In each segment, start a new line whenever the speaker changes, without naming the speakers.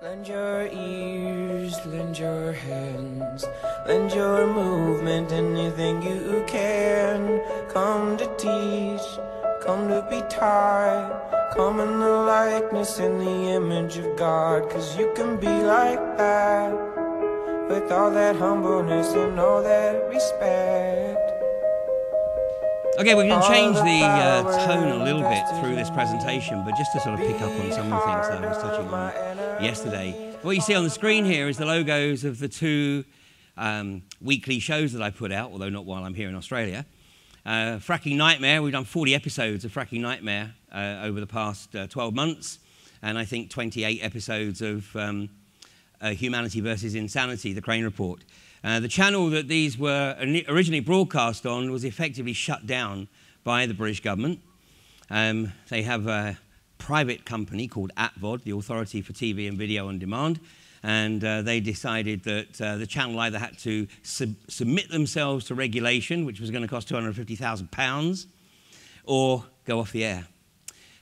Lend your ears, lend your hands, lend your movement, anything you can. Come to teach, come to be taught, come in the likeness and the image of God. 'Cause you can be like that, with all that humbleness and all that respect.
Okay, we're going to change the tone a little bit through this presentation, but just to sort of pick up on some of the things that I was touching on yesterday. What you see on the screen here is the logos of the two weekly shows that I put out, although not while I'm here in Australia. Fracking Nightmare, we've done 40 episodes of Fracking Nightmare over the past 12 months, and I think 28 episodes of Humanity versus Insanity, the Crane Report. The channel that these were originally broadcast on was effectively shut down by the British government. They have a private company called ATVOD, the Authority for TV and Video on Demand, and they decided that the channel either had to submit themselves to regulation, which was going to cost £250,000, or go off the air.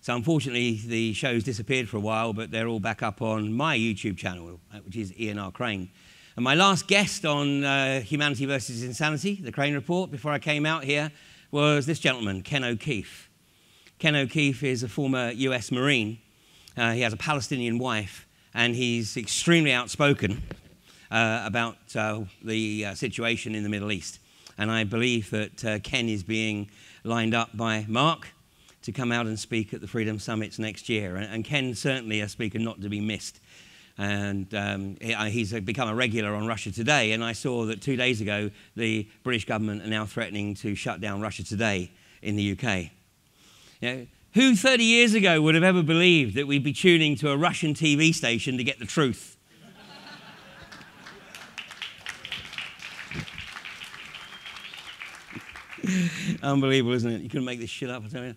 So unfortunately, the shows disappeared for a while, but they're all back up on my YouTube channel, which is Ian R. Crane. And my last guest on Humanity versus Insanity, the Crane Report, before I came out here, was this gentleman, Ken O'Keefe. Ken O'Keefe is a former US Marine. He has a Palestinian wife, and he's extremely outspoken about the situation in the Middle East. And I believe that Ken is being lined up by Mark to come out and speak at the Freedom Summits next year. And Ken's certainly a speaker not to be missed. And he's become a regular on Russia Today, and I saw that 2 days ago the British government are now threatening to shut down Russia Today in the UK. You know, who 30 years ago would have ever believed that we'd be tuning to a Russian TV station to get the truth? Unbelievable, isn't it? You couldn't make this shit up, I tell you.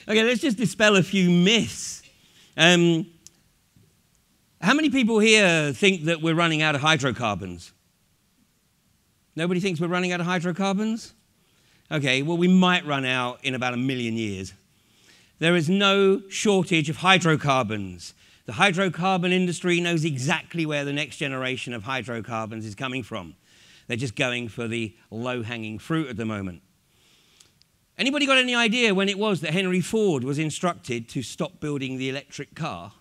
Okay, let's just dispel a few myths. How many people here think that we're running out of hydrocarbons? Nobody thinks we're running out of hydrocarbons? Okay, well, we might run out in about 1 million years. There is no shortage of hydrocarbons. The hydrocarbon industry knows exactly where the next generation of hydrocarbons is coming from. They're just going for the low-hanging fruit at the moment. Anybody got any idea when it was that Henry Ford was instructed to stop building the electric car?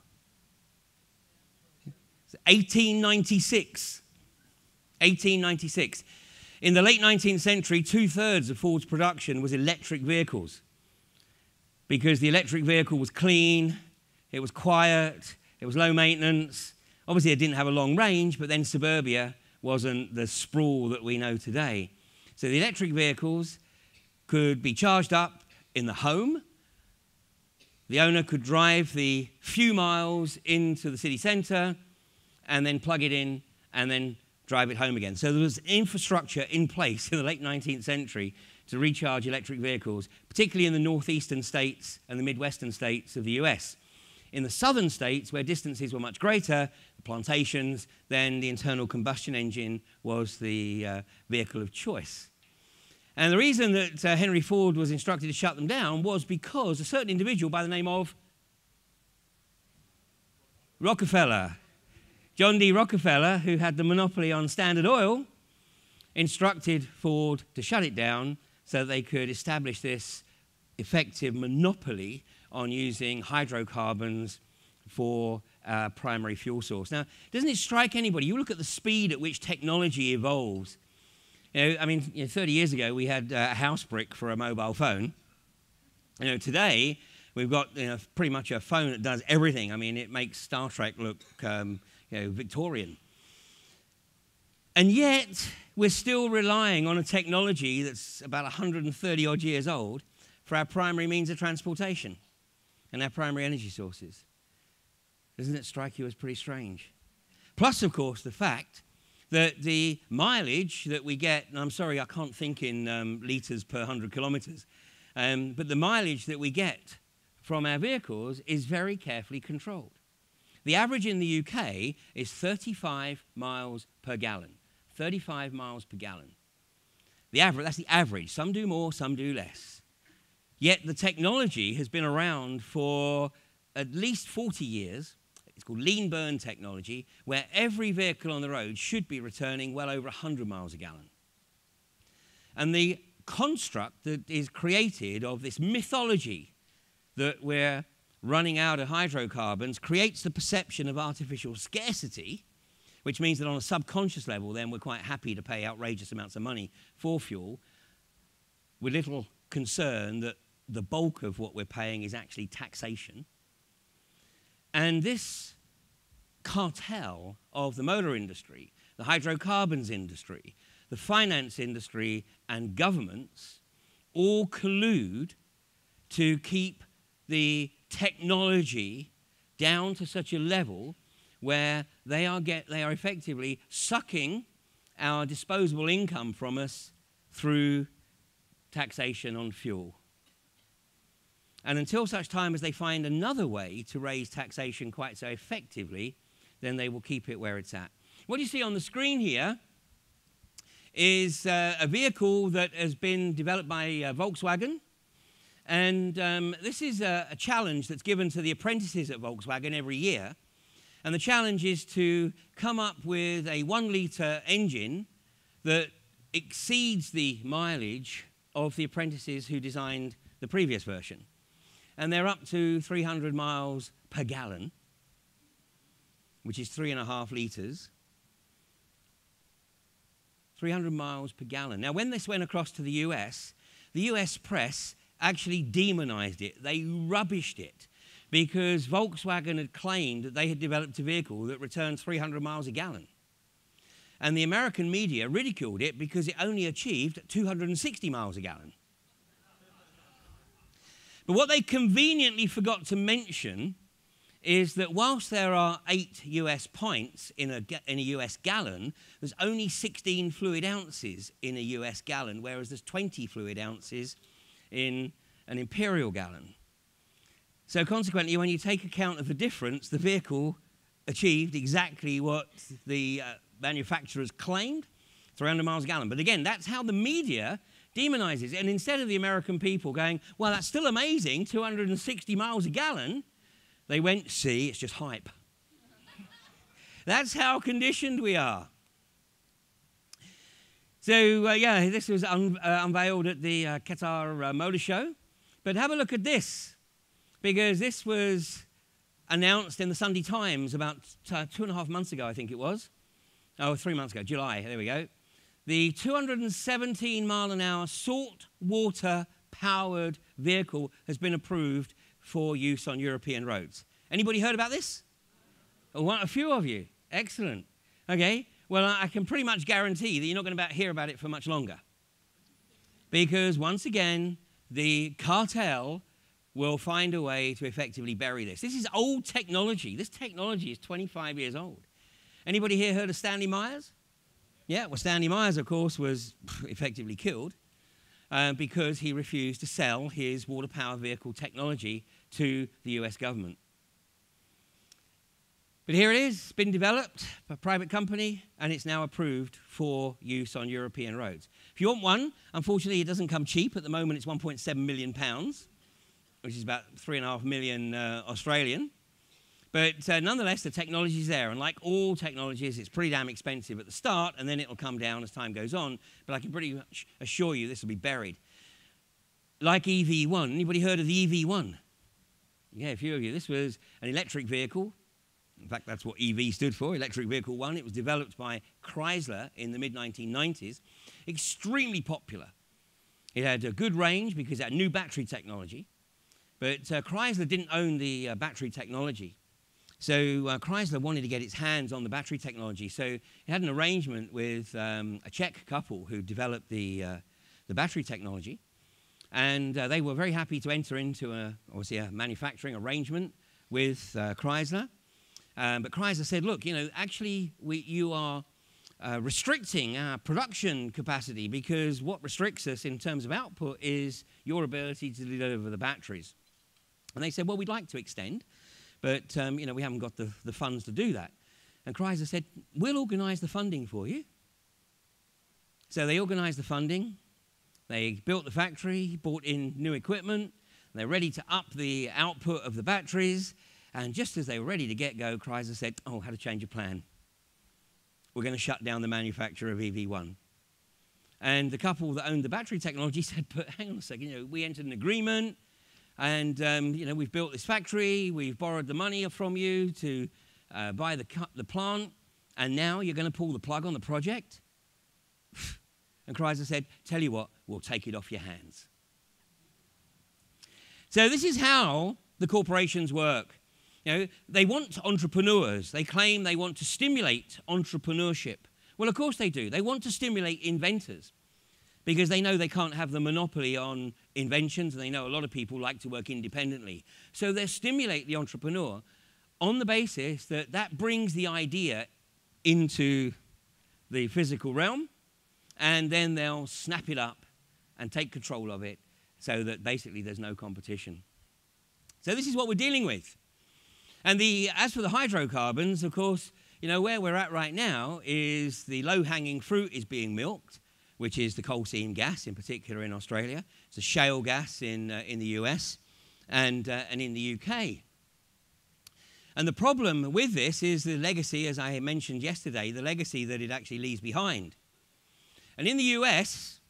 1896. 1896. In the late 19th century, 2/3 of Ford's production was electric vehicles, because the electric vehicle was clean, it was quiet, it was low maintenance. Obviously, it didn't have a long range, but then suburbia wasn't the sprawl that we know today. So the electric vehicles could be charged up in the home. The owner could drive the few miles into the city centre and then plug it in and then drive it home again. So there was infrastructure in place in the late 19th century to recharge electric vehicles, particularly in the northeastern states and the midwestern states of the US. In the southern states, where distances were much greater, the plantations, then the internal combustion engine was the vehicle of choice. And the reason that Henry Ford was instructed to shut them down was because a certain individual by the name of Rockefeller, John D. Rockefeller, who had the monopoly on Standard Oil, instructed Ford to shut it down so that they could establish this effective monopoly on using hydrocarbons for primary fuel source. Now, doesn't it strike anybody? You look at the speed at which technology evolves. You know, I mean, 30 years ago, we had a house brick for a mobile phone. You know, today, we've got pretty much a phone that does everything. I mean, it makes Star Trek look Victorian. And yet, we're still relying on a technology that's about 130-odd years old for our primary means of transportation and our primary energy sources. Doesn't it strike you as pretty strange? Plus, of course, the fact that the mileage that we get, and I'm sorry, I can't think in litres per 100 kilometres, but the mileage that we get from our vehicles is very carefully controlled. The average in the UK is 35 miles per gallon. 35 miles per gallon. That's the average. Some do more, some do less. Yet the technology has been around for at least 40 years. It's called lean burn technology, where every vehicle on the road should be returning well over 100 miles a gallon. And the construct that is created of this mythology that we're running out of hydrocarbons creates the perception of artificial scarcity, which means that on a subconscious level, then we're quite happy to pay outrageous amounts of money for fuel, with little concern that the bulk of what we're paying is actually taxation. And this cartel of the motor industry, the hydrocarbons industry, the finance industry, and governments all collude to keep the technology down to such a level where they are effectively sucking our disposable income from us through taxation on fuel. And until such time as they find another way to raise taxation quite so effectively, then they will keep it where it's at. What you see on the screen here is a vehicle that has been developed by Volkswagen. And this is a challenge that's given to the apprentices at Volkswagen every year. And the challenge is to come up with a 1-litre engine that exceeds the mileage of the apprentices who designed the previous version. And they're up to 300 miles per gallon, which is 3.5 litres. 300 miles per gallon. Now, when this went across to the US press actually demonized it. They rubbished it because Volkswagen had claimed that they had developed a vehicle that returned 300 miles a gallon. And the American media ridiculed it because it only achieved 260 miles a gallon. But what they conveniently forgot to mention is that whilst there are 8 US pints in a US gallon, there's only 16 fluid ounces in a US gallon, whereas there's 20 fluid ounces in an imperial gallon. So consequently, when you take account of the difference, the vehicle achieved exactly what the manufacturers claimed, 300 miles a gallon. But again, that's how the media demonizes it. And instead of the American people going, well, that's still amazing, 260 miles a gallon, they went, see, it's just hype. That's how conditioned we are. So, yeah, this was unveiled at the Qatar Motor Show. But have a look at this, because this was announced in the Sunday Times about 2.5 months ago, I think it was. Oh, 3 months ago, July, there we go. The 217-mile-an-hour saltwater-powered vehicle has been approved for use on European roads. Anybody heard about this? Oh, a few of you. Excellent. Okay. Well, I can pretty much guarantee that you're not going to hear about it for much longer. Because once again, the cartel will find a way to effectively bury this. This is old technology. This technology is 25 years old. Anybody here heard of Stanley Myers? Yeah, well, Stanley Myers, of course, was effectively killed because he refused to sell his water power vehicle technology to the US government. But here it is, it's been developed by a private company, and it's now approved for use on European roads. If you want one, unfortunately, it doesn't come cheap. At the moment, it's £1.7 million, which is about 3.5 million Australian. But nonetheless, the technology is there. And like all technologies, it's pretty damn expensive at the start, and then it'll come down as time goes on. But I can pretty much assure you this will be buried. Like EV1. Anybody heard of the EV1? Yeah, a few of you. This was an electric vehicle. In fact, that's what EV stood for, Electric Vehicle 1. It was developed by Chrysler in the mid-1990s. Extremely popular. It had a good range because it had new battery technology. But Chrysler didn't own the battery technology. So Chrysler wanted to get its hands on the battery technology. So it had an arrangement with a Czech couple who developed the battery technology. And they were very happy to enter into obviously a manufacturing arrangement with Chrysler. But Chrysler said, look, you know, actually you are restricting our production capacity because what restricts us in terms of output is your ability to deliver the batteries. And they said, well, we'd like to extend, but, you know, we haven't got the funds to do that. And Chrysler said, we'll organize the funding for you. So they organized the funding. They built the factory, bought in new equipment. They're ready to up the output of the batteries. And just as they were ready to get go, Chrysler said, oh, had to change of plan. We're going to shut down the manufacture of EV1. And the couple that owned the battery technology said, but hang on a second, you know, we entered an agreement, and you know, we've built this factory, we've borrowed the money from you to buy the plant, and now you're going to pull the plug on the project? And Chrysler said, tell you what, we'll take it off your hands. So this is how the corporations work. You know, they want entrepreneurs. They claim they want to stimulate entrepreneurship. Well, of course they do. They want to stimulate inventors because they know they can't have the monopoly on inventions, and they know a lot of people like to work independently. So they stimulate the entrepreneur on the basis that that brings the idea into the physical realm, and then they'll snap it up and take control of it so that basically there's no competition. So this is what we're dealing with. And as for the hydrocarbons, of course, you know, where we're at right now is the low-hanging fruit is being milked, which is the coal seam gas, in particular in Australia. It's a shale gas in the US and in the UK. And the problem with this is the legacy, as I mentioned yesterday, the legacy that it actually leaves behind. And in the US,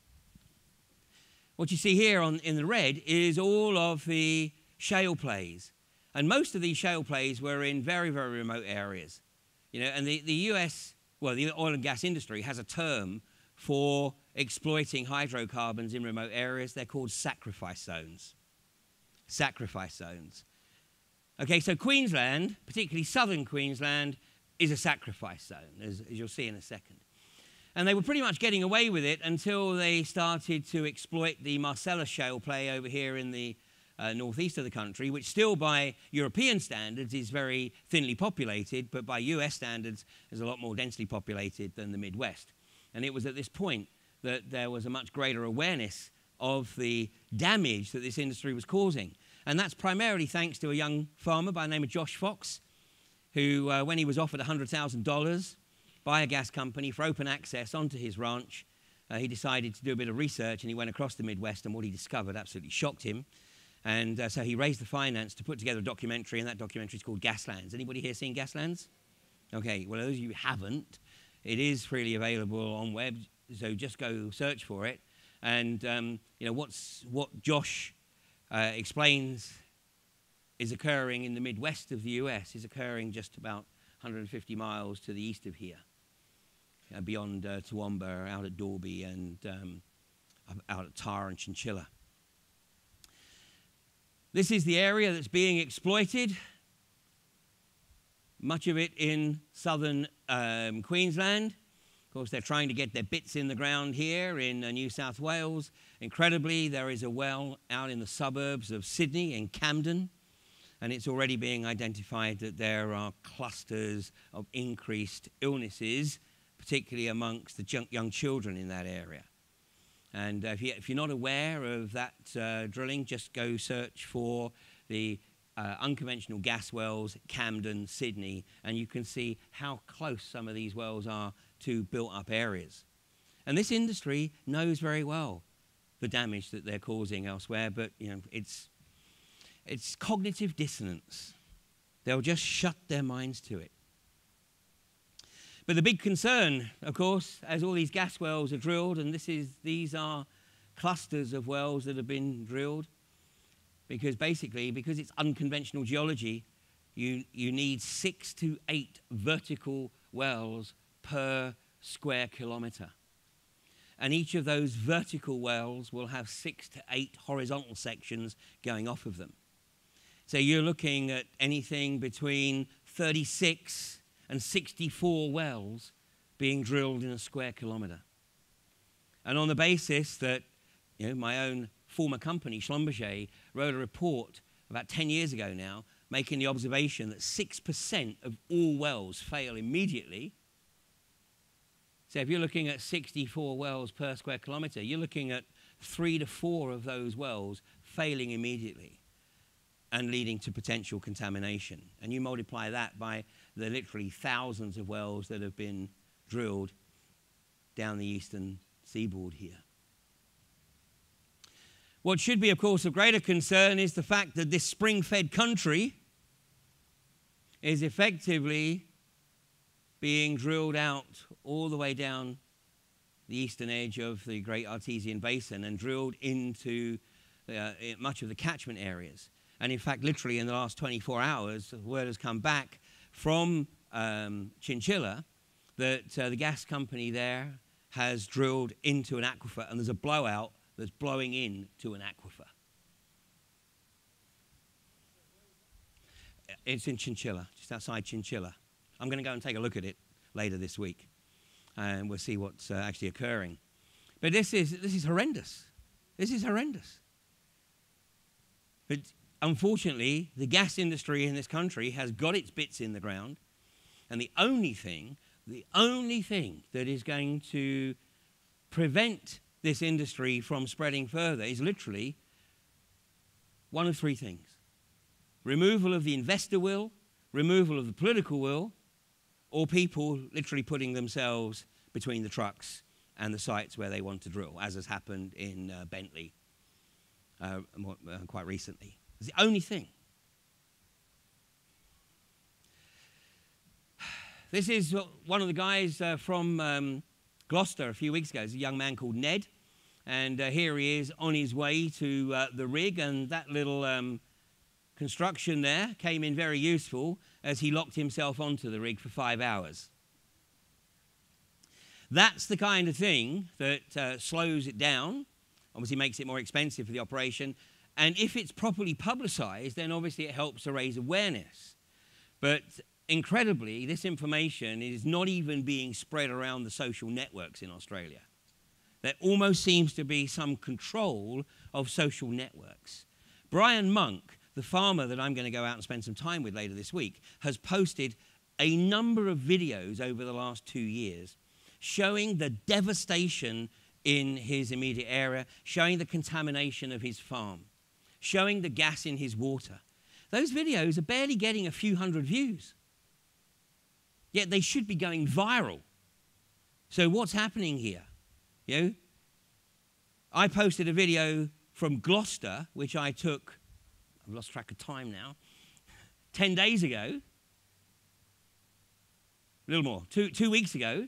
what you see here in the red is all of the shale plays. And most of these shale plays were in very, very remote areas. You know, and the US, well, the oil and gas industry has a term for exploiting hydrocarbons in remote areas. They're called sacrifice zones. Sacrifice zones. Okay, so Queensland, particularly southern Queensland, is a sacrifice zone, as you'll see in a second. And they were pretty much getting away with it until they started to exploit the Marcellus shale play over here in the northeast of the country, which still by European standards is very thinly populated, but by US standards is a lot more densely populated than the Midwest. And it was at this point that there was a much greater awareness of the damage that this industry was causing. And that's primarily thanks to a young farmer by the name of Josh Fox, who, when he was offered $100,000 by a gas company for open access onto his ranch, he decided to do a bit of research, and he went across the Midwest, and what he discovered absolutely shocked him. And so he raised the finance to put together a documentary, and that documentary is called Gaslands. Anybody here seen Gaslands? Okay, well, those of you who haven't, it is freely available on web, so just go search for it. And you know, what Josh explains is occurring in the Midwest of the US is occurring just about 150 miles to the east of here, beyond Toowoomba, out at Dorby, and out at Tar and Chinchilla. This is the area that's being exploited, much of it in southern Queensland. Of course, they're trying to get their bits in the ground here in New South Wales. Incredibly, there is a well out in the suburbs of Sydney in Camden, and it's already being identified that there are clusters of increased illnesses, particularly amongst the young children in that area. And if you're not aware of that drilling, just go search for the unconventional gas wells, Camden, Sydney, and you can see how close some of these wells are to built-up areas. And this industry knows very well the damage that they're causing elsewhere, but you know, it's cognitive dissonance. They'll just shut their minds to it. But the big concern, of course, as all these gas wells are drilled, and these are clusters of wells that have been drilled, because it's unconventional geology, you need 6 to 8 vertical wells per square kilometre. And each of those vertical wells will have 6 to 8 horizontal sections going off of them. So you're looking at anything between 36 and 64 wells being drilled in a square kilometre. And on the basis that, you know, my own former company, Schlumberger, wrote a report about 10 years ago now, making the observation that 6% of all wells fail immediately. So if you're looking at 64 wells per square kilometre, you're looking at 3 to 4 of those wells failing immediately and leading to potential contamination. And you multiply that by the literally thousands of wells that have been drilled down the eastern seaboard here. What should be, of course, of greater concern is the fact that this spring-fed country is effectively being drilled out all the way down the eastern edge of the Great Artesian Basin and drilled into much of the catchment areas. And in fact, literally in the last 24 hours, word has come back from Chinchilla that the gas company there has drilled into an aquifer, and there's a blowout that's blowing into an aquifer. It's in Chinchilla, just outside Chinchilla. I'm going to go and take a look at it later this week, and we'll see what's actually occurring. But this is horrendous. This is horrendous. But unfortunately, the gas industry in this country has got its bits in the ground, and the only thing that is going to prevent this industry from spreading further is literally one of three things: removal of the investor will, removal of the political will, or people literally putting themselves between the trucks and the sites where they want to drill, as has happened in Bentley quite recently. It's the only thing. This is one of the guys from Gloucester a few weeks ago. It's a young man called Ned, and here he is on his way to the rig, and that little construction there came in very useful as he locked himself onto the rig for 5 hours. That's the kind of thing that slows it down, obviously makes it more expensive for the operation, and if it's properly publicised, then obviously it helps to raise awareness. But incredibly, this information is not even being spread around the social networks in Australia. There almost seems to be some control of social networks. Brian Monk, the farmer that I'm going to go out and spend some time with later this week, has posted a number of videos over the last 2 years showing the devastation in his immediate area, showing the contamination of his farm, showing the gas in his water. Those videos are barely getting a few hundred views, yet they should be going viral. So what's happening here? You know, I posted a video from Gloucester, which I took, I've lost track of time now, 10 days ago, a little more, two weeks ago,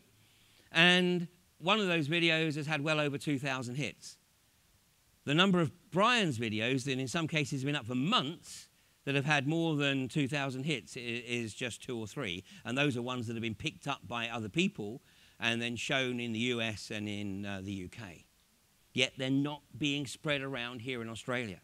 and one of those videos has had well over 2,000 hits. The number of Brian's videos that in some cases have been up for months that have had more than 2,000 hits is just 2 or 3, and those are ones that have been picked up by other people and then shown in the US and in the UK. Yet they're not being spread around here in Australia.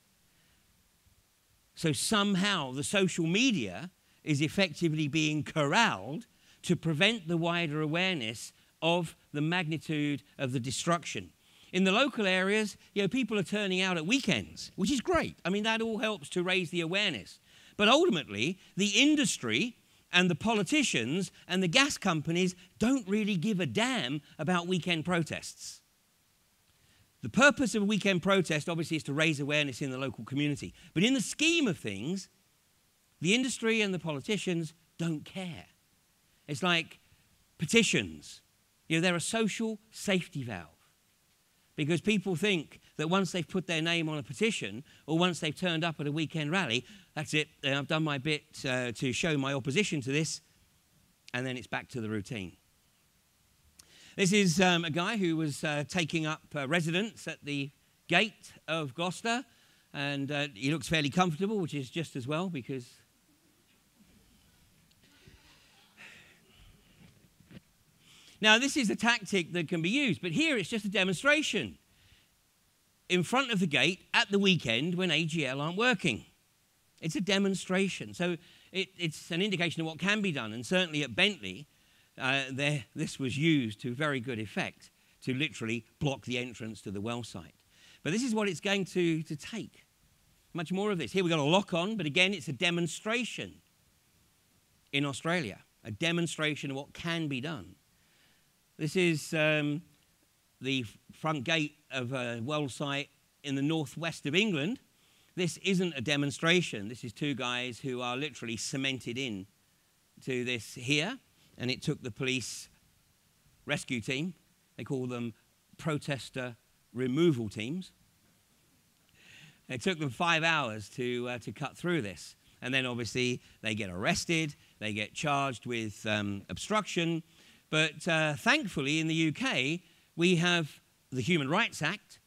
So somehow the social media is effectively being corralled to prevent the wider awareness of the magnitude of the destruction. In the local areas, you know, people are turning out at weekends, which is great. I mean, that all helps to raise the awareness. But ultimately, the industry and the politicians and the gas companies don't really give a damn about weekend protests. The purpose of a weekend protest, obviously, is to raise awareness in the local community. But in the scheme of things, the industry and the politicians don't care. It's like petitions. You know, they're a social safety valve. Because people think that once they've put their name on a petition or once they've turned up at a weekend rally, that's it, I've done my bit to show my opposition to this, and then it's back to the routine. This is a guy who was taking up residence at the gate of Gloucester, and he looks fairly comfortable, which is just as well, because now, this is a tactic that can be used, but here it's just a demonstration in front of the gate at the weekend when AGL aren't working. It's a demonstration. So it's an indication of what can be done, and certainly at Bentley, this was used to very good effect to literally block the entrance to the well site. But this is what it's going to take. Much more of this. Here we've got a lock on, but again, it's a demonstration in Australia, a demonstration of what can be done. This is the front gate of a well site in the northwest of England. This isn't a demonstration. This is two guys who are literally cemented in to this here, and it took the police rescue team. They call them protester removal teams. It took them 5 hours to cut through this. and then obviously they get arrested, they get charged with obstruction. But thankfully in the UK, we have the Human Rights Act,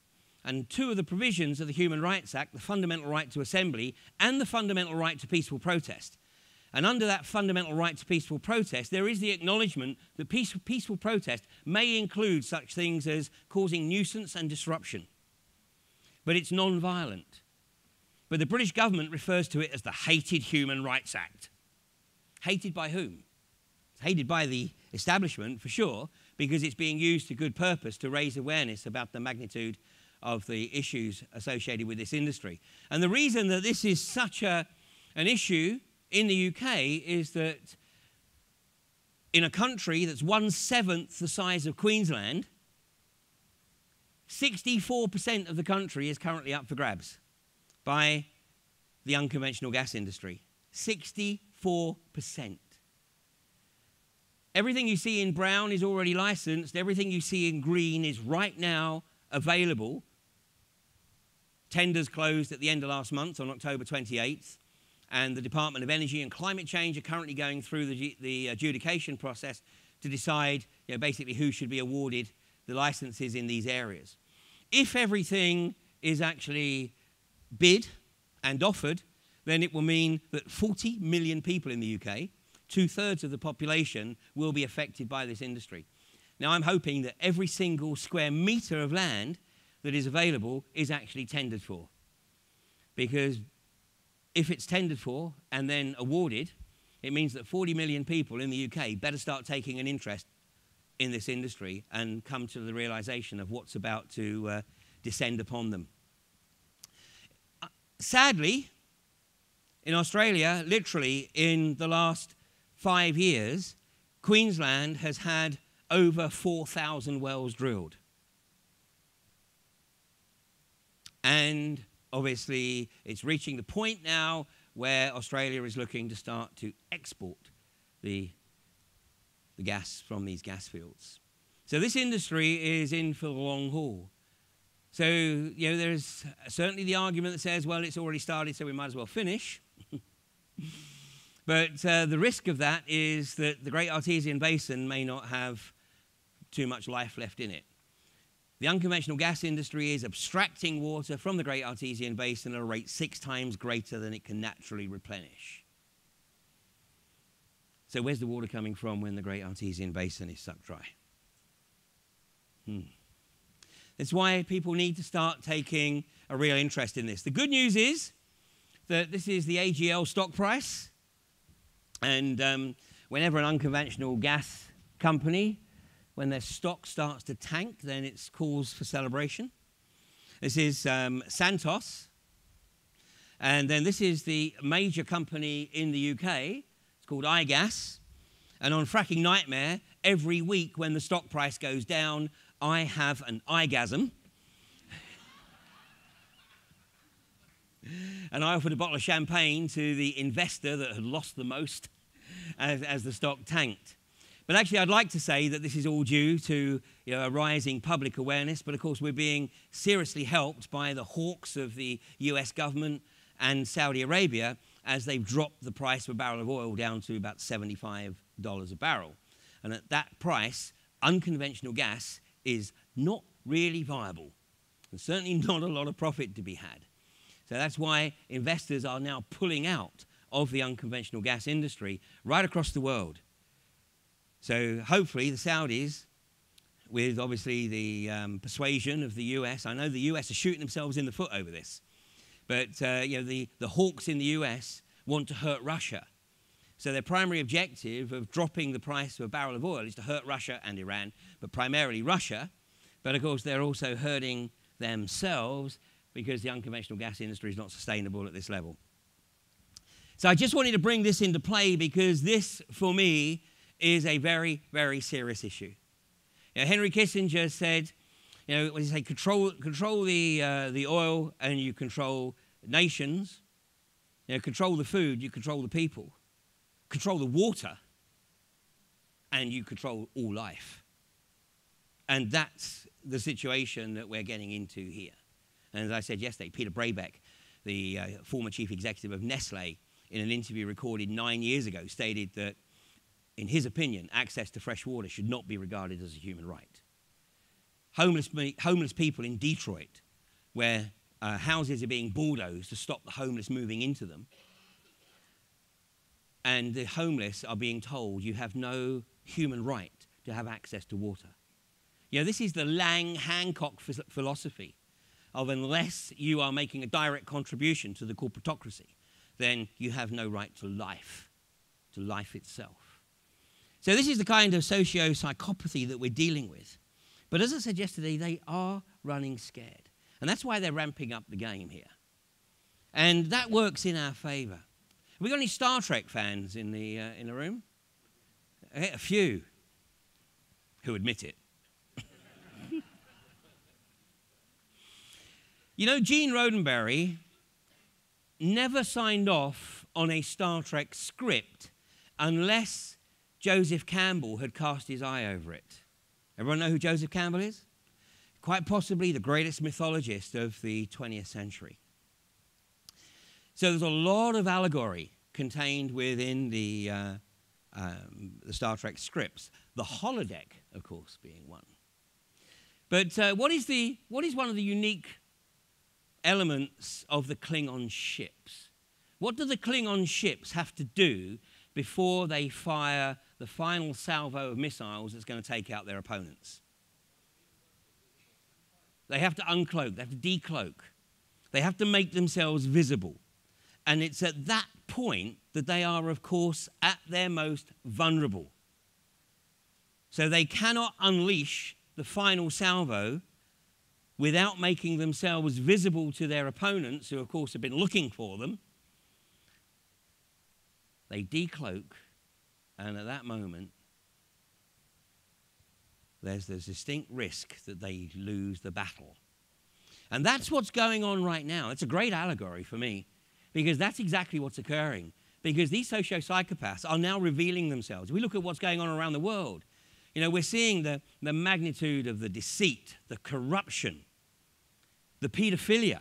and two of the provisions of the Human Rights Act, the fundamental right to assembly and the fundamental right to peaceful protest. And under that fundamental right to peaceful protest, there is the acknowledgement that peaceful protest may include such things as causing nuisance and disruption. But it's non-violent. But the British government refers to it as the hated Human Rights Act. Hated by whom? It's hated by the establishment, for sure, because it's being used to good purpose to raise awareness about the magnitude of the issues associated with this industry. And the reason that this is such an issue in the UK is that in a country that's 1/7 the size of Queensland, 64% of the country is currently up for grabs by the unconventional gas industry. 64%. Everything you see in brown is already licensed. Everything you see in green is right now available. Tenders closed at the end of last month on October 28th. And the Department of Energy and Climate Change are currently going through the adjudication process to decide, basically who should be awarded the licenses in these areas. If everything is actually bid and offered, then it will mean that 40 million people in the UK, 2/3 of the population, will be affected by this industry. Now, I'm hoping that every single square metre of land that is available is actually tendered for. Because if it's tendered for and then awarded, it means that 40 million people in the UK better start taking an interest in this industry and come to the realization of what's about to descend upon them. Sadly, in Australia, literally in the last 5 years, Queensland has had over 4,000 wells drilled. And obviously, it's reaching the point now where Australia is looking to start to export the gas from these gas fields. So this industry is in for the long haul. So, there's certainly the argument that says, well, it's already started, so we might as well finish. But the risk of that is that the Great Artesian Basin may not have too much life left in it. The unconventional gas industry is abstracting water from the Great Artesian Basin at a rate 6 times greater than it can naturally replenish. So where's the water coming from when the Great Artesian Basin is sucked dry? That's why people need to start taking a real interest in this. The good news is that this is the AGL stock price. And whenever an unconventional gas company, when their stock starts to tank, then it's cause for celebration. This is Santos. And then this is the major company in the UK. It's called iGas. And on Fracking Nightmare, every week when the stock price goes down, I have an igasm. And I offered a bottle of champagne to the investor that had lost the most as the stock tanked. But actually, I'd like to say that this is all due to a rising public awareness. But of course, we're being seriously helped by the hawks of the US government and Saudi Arabia as they've dropped the price of a barrel of oil down to about $75 a barrel. And at that price, unconventional gas is not really viable. There's certainly not a lot of profit to be had. So that's why investors are now pulling out of the unconventional gas industry right across the world. So hopefully the Saudis, with obviously the persuasion of the US, I know the US are shooting themselves in the foot over this, but the hawks in the US want to hurt Russia. So their primary objective of dropping the price of a barrel of oil is to hurt Russia and Iran, but primarily Russia. But of course they're also hurting themselves because the unconventional gas industry is not sustainable at this level. So I just wanted to bring this into play because this, for me, is a very, very serious issue. Henry Kissinger said, when you say control the oil and you control nations, control the food, you control the people, control the water, and you control all life. And that's the situation that we're getting into here. And as I said yesterday, Peter Brabeck, the former chief executive of Nestle, in an interview recorded 9 years ago, stated that, in his opinion, access to fresh water should not be regarded as a human right. Homeless people in Detroit, where houses are being bulldozed to stop the homeless moving into them, and the homeless are being told you have no human right to have access to water. You know, this is the Lang-Hancock philosophy of unless you are making a direct contribution to the corporatocracy, then you have no right to life itself. So this is the kind of socio-psychopathy that we're dealing with. But as I said yesterday, they are running scared. And that's why they're ramping up the game here. And that works in our favour. Have we got any Star Trek fans in the room? A few who admit it. You know, Gene Roddenberry never signed off on a Star Trek script unless Joseph Campbell had cast his eye over it. Everyone know who Joseph Campbell is? Quite possibly the greatest mythologist of the 20th century. So there's a lot of allegory contained within the Star Trek scripts. The holodeck, of course, being one. But what is one of the unique elements of the Klingon ships? What do the Klingon ships have to do before they fire the final salvo of missiles that's going to take out their opponents? They have to uncloak, they have to decloak, they have to make themselves visible. And it's at that point that they are, of course, at their most vulnerable. So they cannot unleash the final salvo without making themselves visible to their opponents, who, of course, have been looking for them. They decloak, and at that moment, there's this distinct risk that they lose the battle. And that's what's going on right now. It's a great allegory for me, because that's exactly what's occurring. Because these socio-psychopaths are now revealing themselves. We look at what's going on around the world. You know, we're seeing the magnitude of the deceit, the corruption, the paedophilia,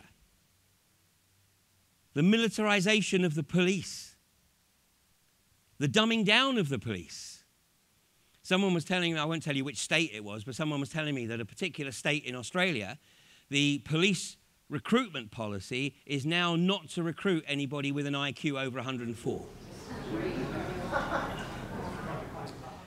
the militarization of the police, the dumbing down of the police. Someone was telling me, I won't tell you which state it was, but someone was telling me that a particular state in Australia, the police recruitment policy is now not to recruit anybody with an IQ over 104.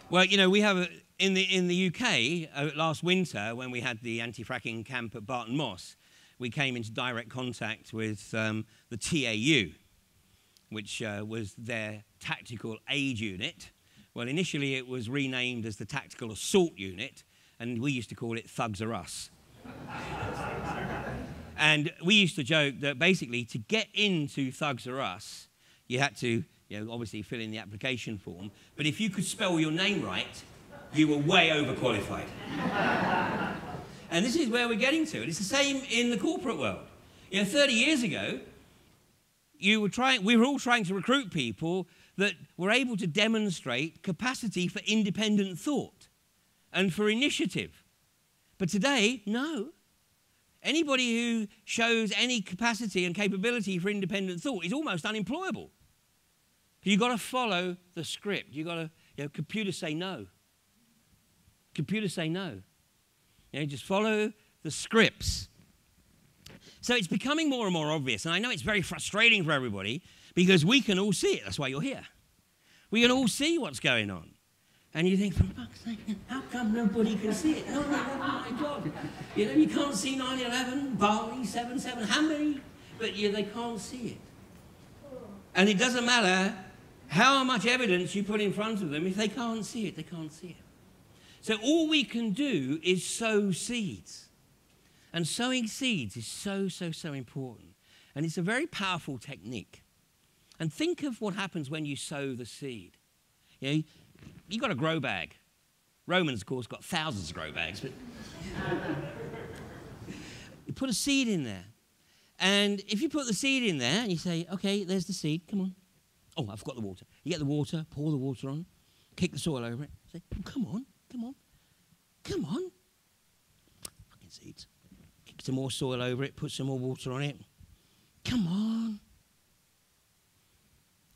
Well, you know, we have in the UK last winter, when we had the anti-fracking camp at Barton Moss, we came into direct contact with the TAU, which was their tactical aid unit. Well, initially it was renamed as the Tactical Assault Unit, and we used to call it Thugs Are Us. And we used to joke that basically to get into Thugs Are Us, you had to, obviously fill in the application form, but if you could spell your name right, you were way overqualified. And this is where we're getting to. And it's the same in the corporate world. 30 years ago, we were all trying to recruit people that were able to demonstrate capacity for independent thought and for initiative. But today, no. Anybody who shows any capacity and capability for independent thought is almost unemployable. You've got to follow the script. You've got to, computers say no. Computers say no. Just follow the scripts. So it's becoming more and more obvious, and I know it's very frustrating for everybody because we can all see it. That's why you're here. We can all see what's going on. And you think, for fuck's sake, how come nobody can see it? No, oh my God. You can't see 9/11, Bali, 7/7, how many? But they can't see it. And it doesn't matter how much evidence you put in front of them. If they can't see it, they can't see it. So all we can do is sow seeds. And sowing seeds is so, so, so important. And it's a very powerful technique. And think of what happens when you sow the seed. You've got a grow bag. Romans, of course, got thousands of grow bags. But you put a seed in there. And if you put the seed in there and you say, OK, there's the seed, come on. Oh, I forgot the water. You get the water, pour the water on, kick the soil over it. Say, oh, come on, come on, come on. Fucking seeds. Kick some more soil over it, put some more water on it. Come on.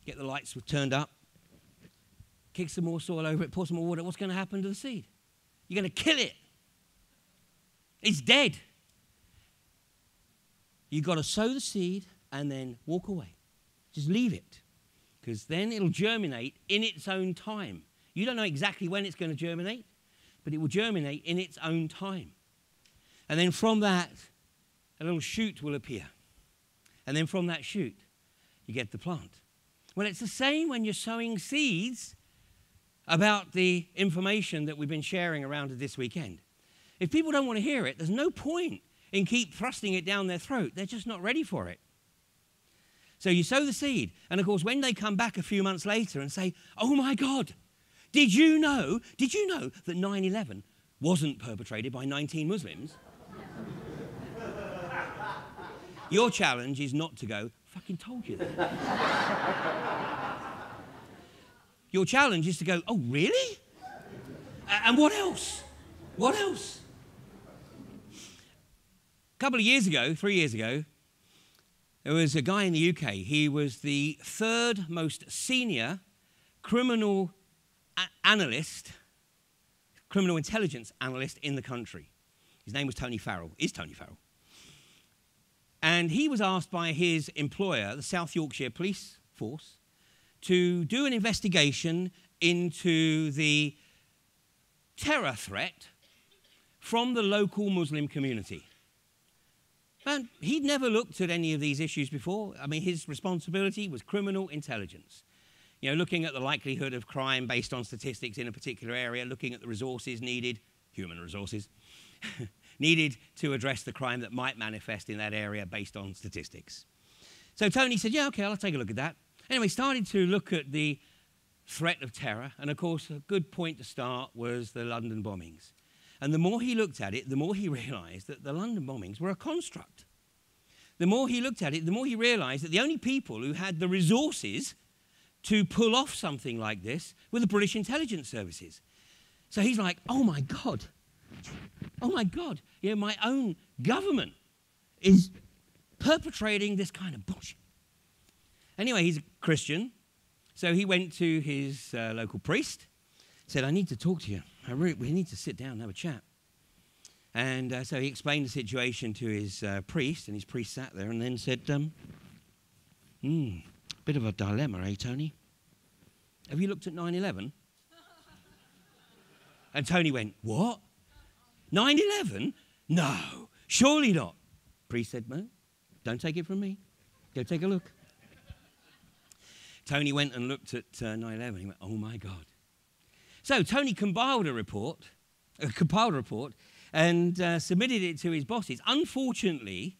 get the lights turned up, kick some more soil over it, pour some more water. What's going to happen to the seed? You're going to kill it. It's dead. You've got to sow the seed and then walk away. Just leave it, because then it'll germinate in its own time. You don't know exactly when it's going to germinate, but it will germinate in its own time. And then from that, a little shoot will appear. And then from that shoot, you get the plant. Well, it's the same when you're sowing seeds about the information that we've been sharing around this weekend. If people don't want to hear it, there's no point in keep thrusting it down their throat. They're just not ready for it. So you sow the seed, and of course, when they come back a few months later and say, oh my God, did you know that 9/11 wasn't perpetrated by 19 Muslims? Your challenge is not to go, fucking told you that. Your challenge is to go, oh, really? And what else? What else? A couple of years ago, 3 years ago, there was a guy in the UK. He was the third most senior criminal analyst, criminal intelligence analyst in the country. His name was Tony Farrell, is Tony Farrell. And he was asked by his employer, the South Yorkshire Police Force, to do an investigation into the terror threat from the local Muslim community. And he'd never looked at any of these issues before. I mean, his responsibility was criminal intelligence. You know, looking at the likelihood of crime based on statistics in a particular area, looking at the resources needed, human resources, needed to address the crime that might manifest in that area based on statistics. So Tony said, yeah, okay, I'll take a look at that. Anyway, started to look at the threat of terror. And of course, a good point to start was the London bombings. And the more he looked at it, the more he realized that the London bombings were a construct. The more he looked at it, the more he realized that the only people who had the resources to pull off something like this were the British intelligence services. So he's like, oh my God, you know, my own government is perpetrating this kind of bullshit. Anyway, he's a Christian, so he went to his local priest, said, I need to talk to you. We need to sit down and have a chat. And so he explained the situation to his priest, and his priest sat there and then said, bit of a dilemma, eh, Tony? Have you looked at 9/11? And Tony went, what? 9/11? No, surely not. Priest said, no, don't take it from me. Go take a look. Tony went and looked at 9/11. He went, oh my God. So Tony compiled a report and submitted it to his bosses. Unfortunately,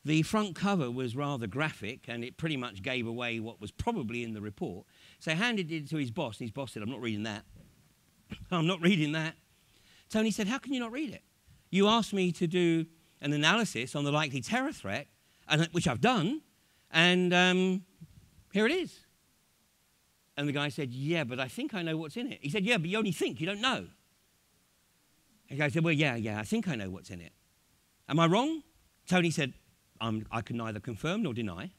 the front cover was rather graphic, and it pretty much gave away what was probably in the report. So he handed it to his boss, and his boss said, I'm not reading that. I'm not reading that. Tony said, how can you not read it? You asked me to do an analysis on the likely terror threat, which I've done, and here it is. And the guy said, yeah, but I think I know what's in it. He said, yeah, but you only think, you don't know. And the guy said, well, yeah, I think I know what's in it. Am I wrong? Tony said, I can neither confirm nor deny.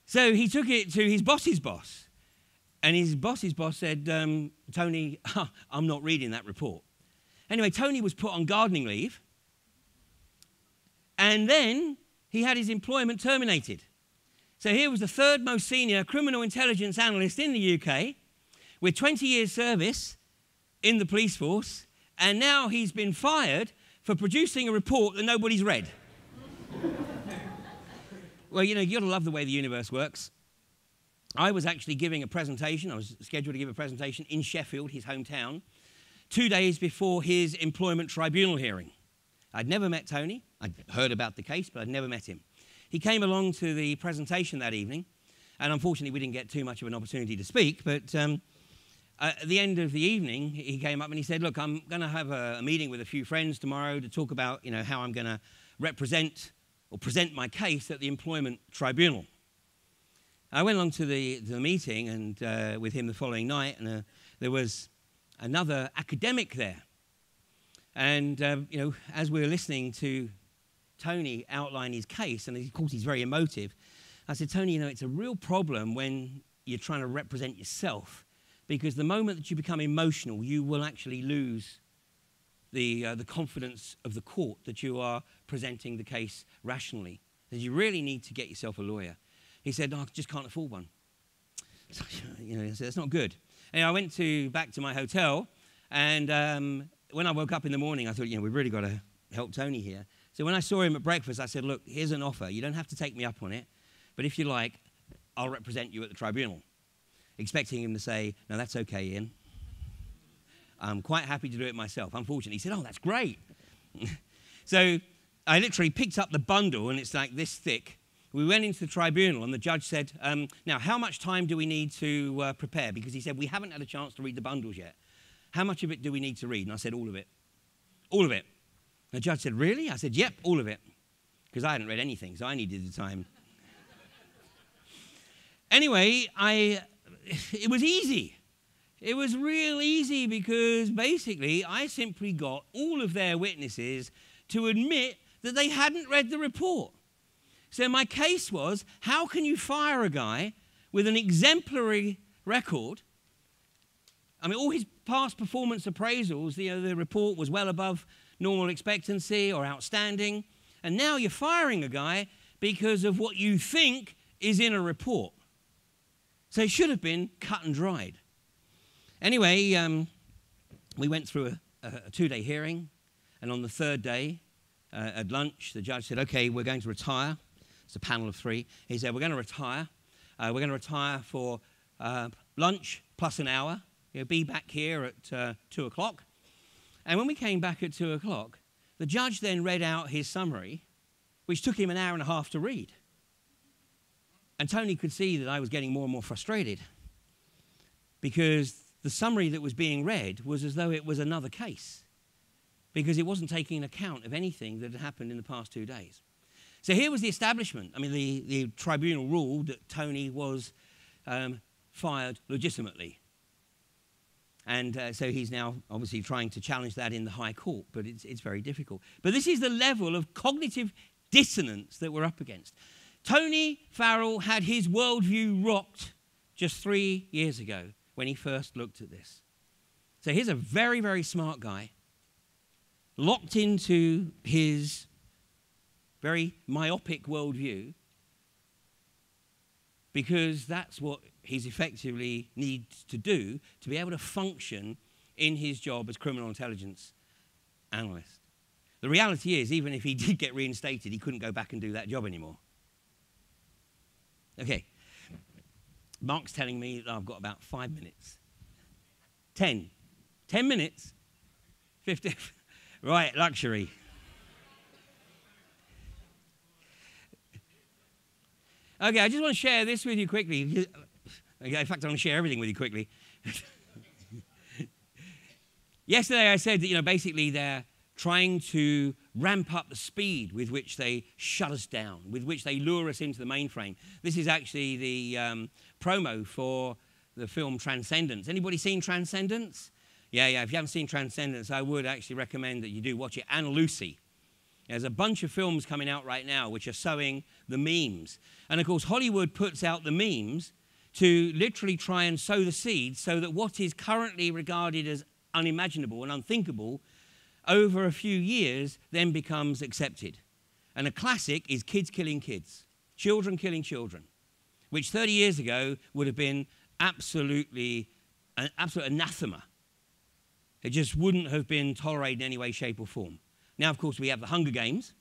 So he took it to his boss's boss. And his boss's boss said, Tony, I'm not reading that report. Anyway, Tony was put on gardening leave. And then he had his employment terminated. So here was the third most senior criminal intelligence analyst in the UK with 20 years service in the police force, and now he's been fired for producing a report that nobody's read. Well, you know, you've got to love the way the universe works. I was actually giving a presentation. I was scheduled to give a presentation in Sheffield, his hometown, 2 days before his employment tribunal hearing. I'd never met Tony. I'd heard about the case, but I'd never met him. He came along to the presentation that evening, and unfortunately we didn't get too much of an opportunity to speak, but at the end of the evening, he came up and he said, look, I'm going to have a meeting with a few friends tomorrow to talk about, you know, how I'm going to represent or present my case at the employment tribunal. I went along to the meeting and with him the following night, and there was another academic there. And, you know, as we were listening to Tony outline his case, and of course he's very emotive, I said, Tony, you know, it's a real problem when you're trying to represent yourself, because the moment that you become emotional, you will actually lose the confidence of the court that you are presenting the case rationally. That you really need to get yourself a lawyer. He said, no, I just can't afford one. So, you know, I said, that's not good. And I went back to my hotel, and when I woke up in the morning, I thought, you know, we've really got to help Tony here. So when I saw him at breakfast, I said, look, here's an offer. You don't have to take me up on it, but if you like, I'll represent you at the tribunal. Expecting him to say, no, that's okay, Ian. I'm quite happy to do it myself. Unfortunately, he said, oh, that's great. So I literally picked up the bundle, and it's like this thick. We went into the tribunal, and the judge said, now, how much time do we need to prepare? Because he said, we haven't had a chance to read the bundles yet. How much of it do we need to read? And I said, all of it. All of it. And the judge said, really? I said, yep, all of it. Because I hadn't read anything, so I needed the time. Anyway, it was easy. It was real easy because basically I simply got all of their witnesses to admit that they hadn't read the report. So my case was, how can you fire a guy with an exemplary record? I mean, all his past performance appraisals, the report was well above normal expectancy or outstanding. And now you're firing a guy because of what you think is in a report. So it should have been cut and dried. Anyway, we went through a 2-day hearing. And on the third day, at lunch, the judge said, OK, we're going to retire. It's a panel of 3. He said, we're going to retire. We're going to retire for lunch plus an hour. Be back here at 2 o'clock. And when we came back at 2 o'clock, the judge then read out his summary, which took him an hour and a half to read. And Tony could see that I was getting more and more frustrated because the summary that was being read was as though it was another case, because it wasn't taking account of anything that had happened in the past 2 days. So here was the establishment. I mean, the tribunal ruled that Tony was fired legitimately. And so he's now obviously trying to challenge that in the High Court, but it's very difficult. But this is the level of cognitive dissonance that we're up against. Tony Farrell had his worldview rocked just 3 years ago when he first looked at this. So here's a very, very smart guy, locked into his very myopic worldview, because that's what he's effectively needs to do to be able to function in his job as criminal intelligence analyst. The reality is, even if he did get reinstated, he couldn't go back and do that job anymore. Okay, Mark's telling me that I've got about 5 minutes. 10 minutes? 50? Right, luxury. Okay, I just want to share this with you quickly. Okay, in fact, I want to share everything with you quickly. Yesterday I said that, basically they're trying to ramp up the speed with which they shut us down, with which they lure us into the mainframe. This is actually the promo for the film Transcendence. Anybody seen Transcendence? Yeah, if you haven't seen Transcendence, I would actually recommend that you do watch it. And Lucy. There's a bunch of films coming out right now which are sowing the memes. And of course, Hollywood puts out the memes to literally try and sow the seeds so that what is currently regarded as unimaginable and unthinkable over a few years then becomes accepted. And a classic is kids killing kids, children killing children, which 30 years ago would have been absolute anathema. It just wouldn't have been tolerated in any way, shape or form. Now, of course, we have the Hunger Games,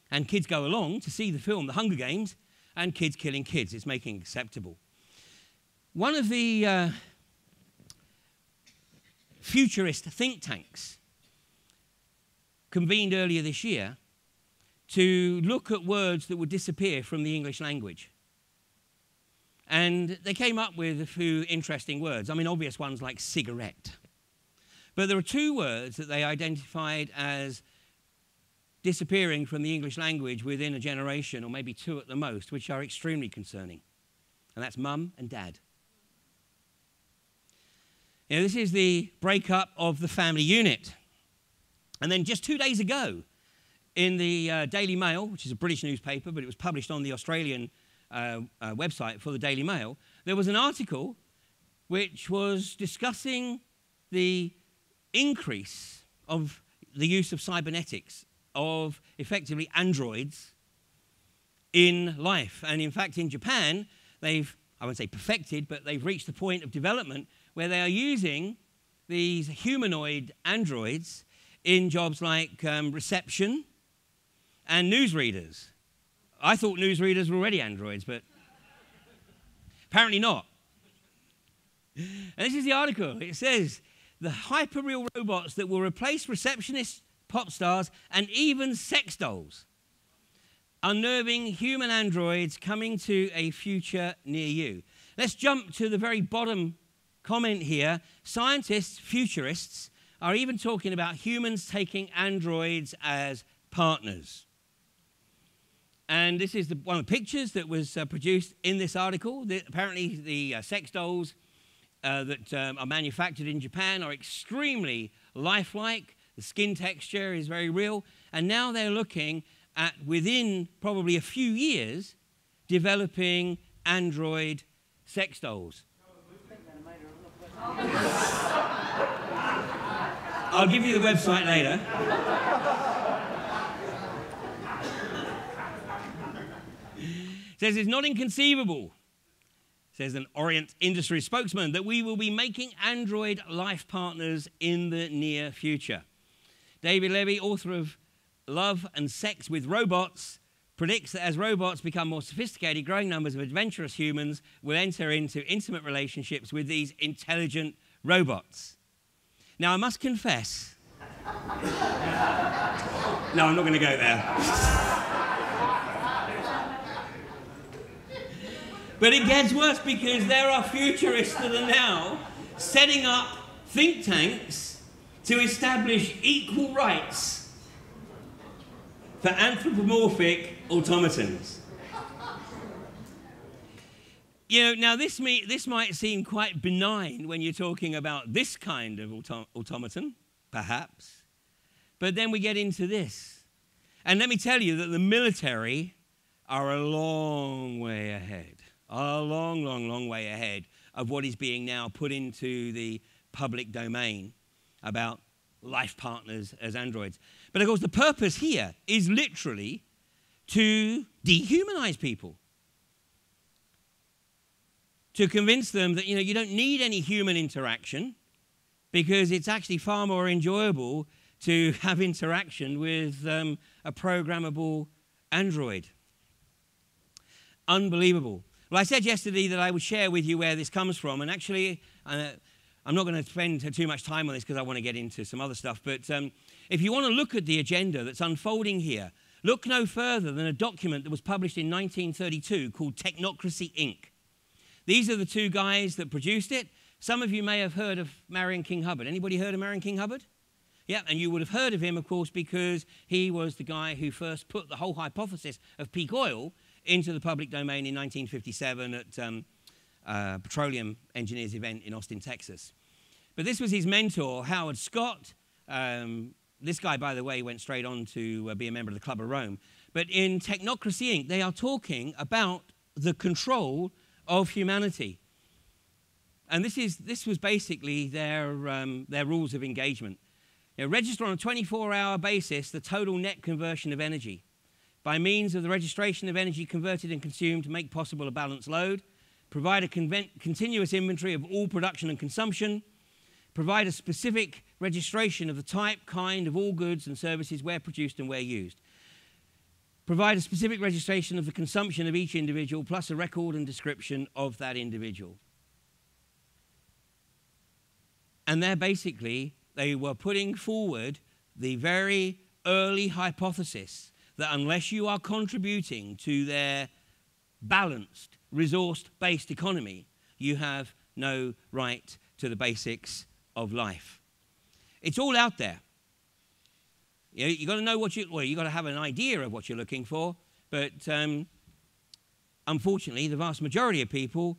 and kids go along to see the film The Hunger Games, and kids killing kids. It's making it acceptable. One of the futurist think tanks convened earlier this year to look at words that would disappear from the English language. And they came up with a few interesting words. I mean, obvious ones like cigarette. But there are 2 words that they identified as disappearing from the English language within a generation, or maybe 2 at the most, which are extremely concerning. And that's mum and dad. This is the breakup of the family unit. And then just 2 days ago, in the Daily Mail, which is a British newspaper, but it was published on the Australian website for the Daily Mail, there was an article which was discussing the increase of the use of cybernetics, of effectively androids in life. And in fact, in Japan, they've, I won't say perfected, but they've reached the point of development where they are using these humanoid androids in jobs like reception and newsreaders. I thought newsreaders were already androids, but apparently not. And this is the article. It says, the hyper-real robots that will replace receptionists, pop stars, and even sex dolls. Unnerving human androids coming to a future near you. Let's jump to the very bottom comment here. Scientists, futurists, are even talking about humans taking androids as partners. And this is one of the pictures that was produced in this article. Apparently the sex dolls that are manufactured in Japan are extremely lifelike. The skin texture is very real. And now they're looking at, within probably a few years, developing android sex dolls. I'll give you the website later. It says it's not inconceivable, says an Orient industry spokesman, that we will be making android life partners in the near future. David Levy, author of Love and Sex with Robots, predicts that as robots become more sophisticated, growing numbers of adventurous humans will enter into intimate relationships with these intelligent robots. Now, I must confess... No, I'm not going to go there. But it gets worse, because there are futurists that are now setting up think tanks to establish equal rights for anthropomorphic automatons. You know, now this might seem quite benign when you're talking about this kind of automaton, perhaps, but then we get into this. And let me tell you that the military are a long way ahead, a long, long, long way ahead of what is being now put into the public domain about life partners as androids. But of course, the purpose here is literally to dehumanize people. To convince them that, you know, you don't need any human interaction, because it's actually far more enjoyable to have interaction with a programmable android. Unbelievable. Well, I said yesterday that I would share with you where this comes from, and actually, I'm not going to spend too much time on this because I want to get into some other stuff, but if you want to look at the agenda that's unfolding here, look no further than a document that was published in 1932 called Technocracy, Inc. These are the two guys that produced it. Some of you may have heard of Marion King Hubbard. Anybody heard of Marion King Hubbard? Yeah, and you would have heard of him, of course, because he was the guy who first put the whole hypothesis of peak oil into the public domain in 1957 at Petroleum Engineers event in Austin, Texas. But this was his mentor, Howard Scott. This guy, by the way, went straight on to be a member of the Club of Rome. But in Technocracy, Inc., they are talking about the control of humanity. And this was basically their rules of engagement. You know, register on a 24-hour basis the total net conversion of energy. By means of the registration of energy converted and consumed to make possible a balanced load, provide a continuous inventory of all production and consumption, provide a specific registration of the type, kind of all goods and services where produced and where used. Provide a specific registration of the consumption of each individual, plus a record and description of that individual. And they were putting forward the very early hypothesis that unless you are contributing to their balanced, resource-based economy, you have no right to the basics of life. It's all out there. You've got to know you've got to have an idea of what you're looking for, but unfortunately, the vast majority of people